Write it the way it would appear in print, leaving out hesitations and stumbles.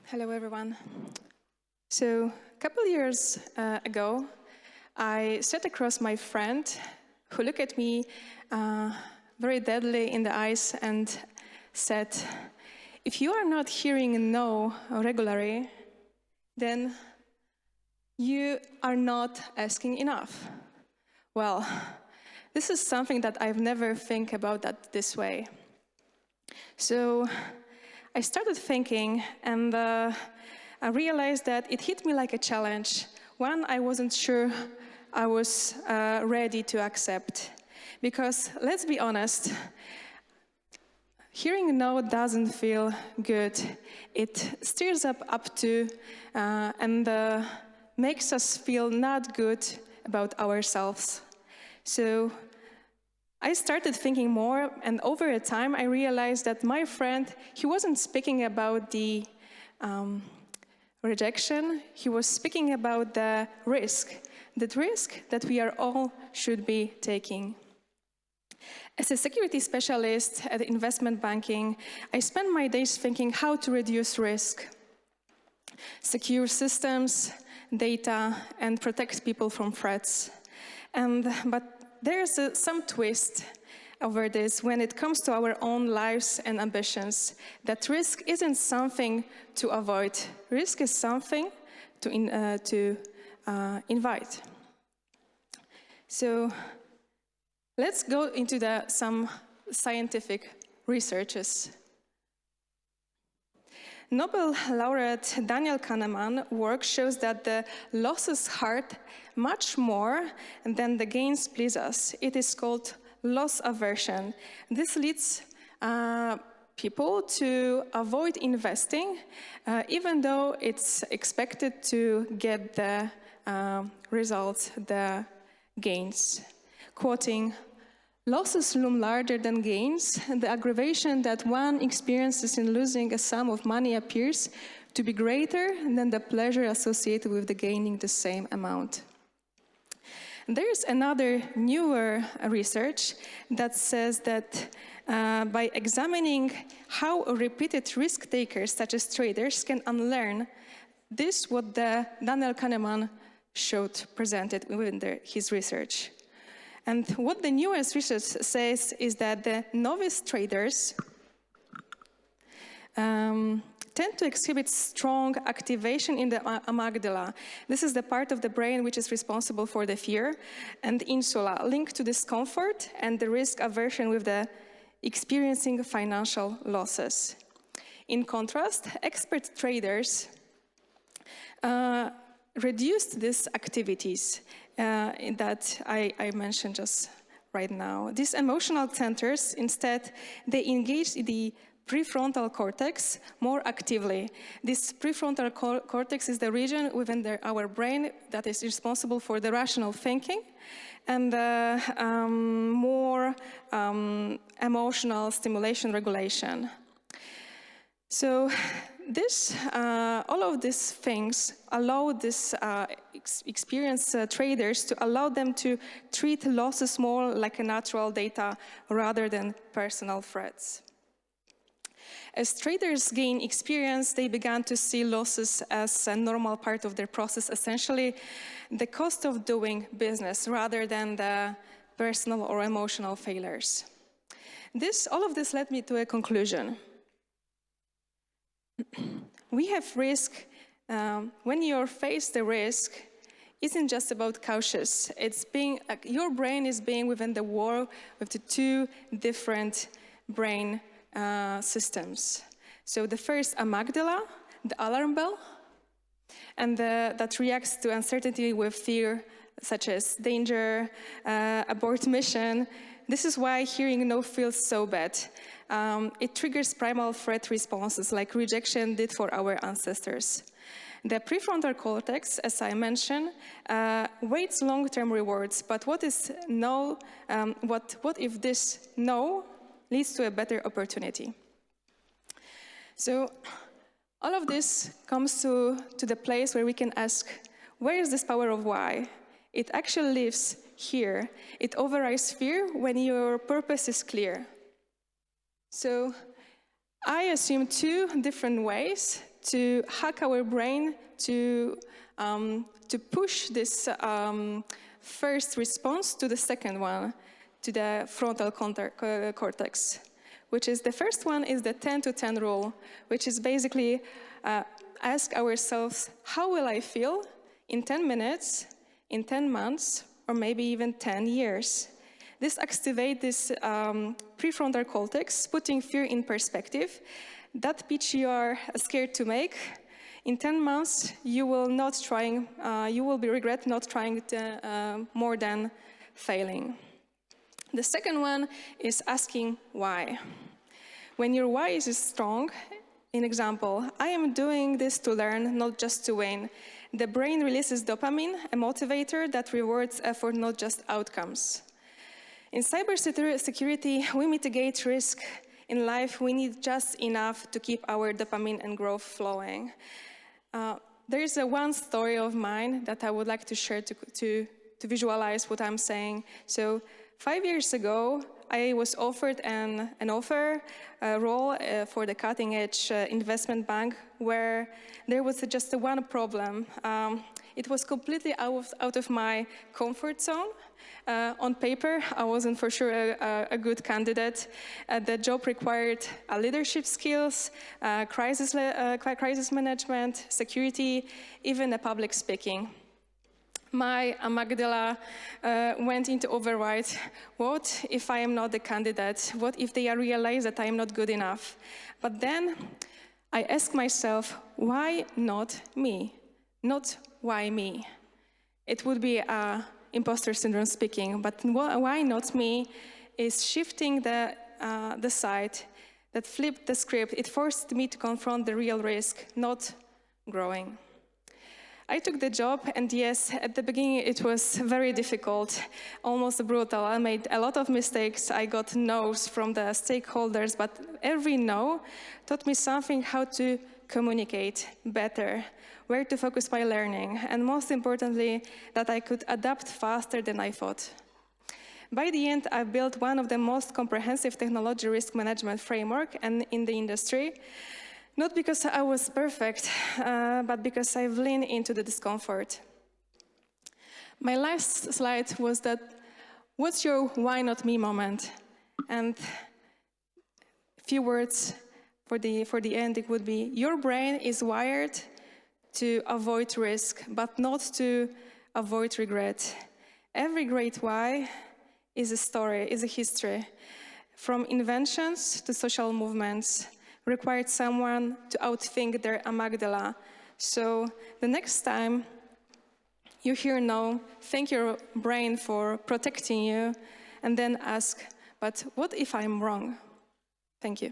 Hello, everyone. So, a couple years ago, I sat across my friend who looked at me very deadly in the eyes and said, "If you are not hearing no regularly, then you are not asking enough." Well, this is something that I've never think about that this way. So I started thinking, and I realized that it hit me like a challenge, one I wasn't sure I was ready to accept. Because let's be honest, hearing no doesn't feel good. It stirs up to and makes us feel not good about ourselves. So I started thinking more, and over a time I realized that my friend, he wasn't speaking about the rejection, he was speaking about the risk that we are all should be taking. As a security specialist at investment banking, I spend my days thinking how to reduce risk, secure systems, data, and protect people from threats. But there's some twist over this when it comes to our own lives and ambitions, that risk isn't something to avoid. Risk is something to invite. So let's go into some scientific researches. Nobel laureate Daniel Kahneman's work shows that the losses hurt much more than the gains please us. It is called loss aversion. This leads people to avoid investing, even though it's expected to get the results, the gains. Quoting, "Losses loom larger than gains. The aggravation that one experiences in losing a sum of money appears to be greater than the pleasure associated with the gaining the same amount." There's another newer research that says that by examining how repeated risk takers, such as traders, can unlearn this, what the Daniel Kahneman presented within his research. And what the newest research says is that the novice traders tend to exhibit strong activation in the amygdala. This is the part of the brain which is responsible for the fear, and insula, linked to discomfort and the risk aversion with the experiencing financial losses. In contrast, expert traders reduced these activities that I mentioned just right now. These emotional centers, instead, they engage in the prefrontal cortex more actively. This prefrontal cortex is the region within our brain that is responsible for the rational thinking and more emotional stimulation regulation. So all of these things allow this experienced traders to allow them to treat losses more like a natural data rather than personal threats. As traders gain experience, they began to see losses as a normal part of their process, essentially the cost of doing business rather than the personal or emotional failures. All of this led me to a conclusion. We have risk. When you're faced the risk, isn't just about cautious. It's your brain is being within the war with the two different brain systems. So the first, amygdala, the alarm bell, and that reacts to uncertainty with fear, such as danger, abort mission. This is why hearing no feels so bad. It triggers primal threat responses like rejection did for our ancestors. The prefrontal cortex, as I mentioned, weights long-term rewards, but what if this no leads to a better opportunity? So all of this comes to the place where we can ask, where is this power of why? It actually lives here. It overrides fear when your purpose is clear. So I assume two different ways to hack our brain to push this first response to the second one, to the frontal cortex, which is the first one is the 10 to 10 rule, which is basically ask ourselves, how will I feel in 10 minutes, in 10 months, or maybe even 10 years? This activates this prefrontal cortex, putting fear in perspective. That pitch you are scared to make, in 10 months, you will regret not trying more than failing. The second one is asking why. When your why is strong, in example, I am doing this to learn, not just to win. The brain releases dopamine, a motivator that rewards effort, not just outcomes. In cybersecurity, we mitigate risk. In life, we need just enough to keep our dopamine and growth flowing. There is one story of mine that I would like to share to visualize what I'm saying. So 5 years ago, I was offered an offer role for the cutting-edge investment bank where there was just one problem. It was completely out of my comfort zone. On paper, I wasn't for sure a good candidate. The job required leadership skills, crisis management, security, even public speaking. My amygdala went into override. What if I am not the candidate? What if they realize that I am not good enough? But then I asked myself, why not me? Not why me? It would be imposter syndrome speaking, but why not me is shifting the side that flipped the script. It forced me to confront the real risk, not growing. I took the job, and yes, at the beginning it was very difficult, almost brutal. I made a lot of mistakes. I got no's from the stakeholders, but every no taught me something, how to communicate better, where to focus my learning, and most importantly, that I could adapt faster than I thought. By the end, I built one of the most comprehensive technology risk management framework in the industry. Not because I was perfect, but because I've leaned into the discomfort. My last slide was that, what's your why not me moment? And a few words for the end, it would be, your brain is wired to avoid risk, but not to avoid regret. Every great why is a story, is a history. From inventions to social movements, required someone to outthink their amygdala. So the next time you hear no, thank your brain for protecting you, and then ask, but what if I'm wrong? Thank you.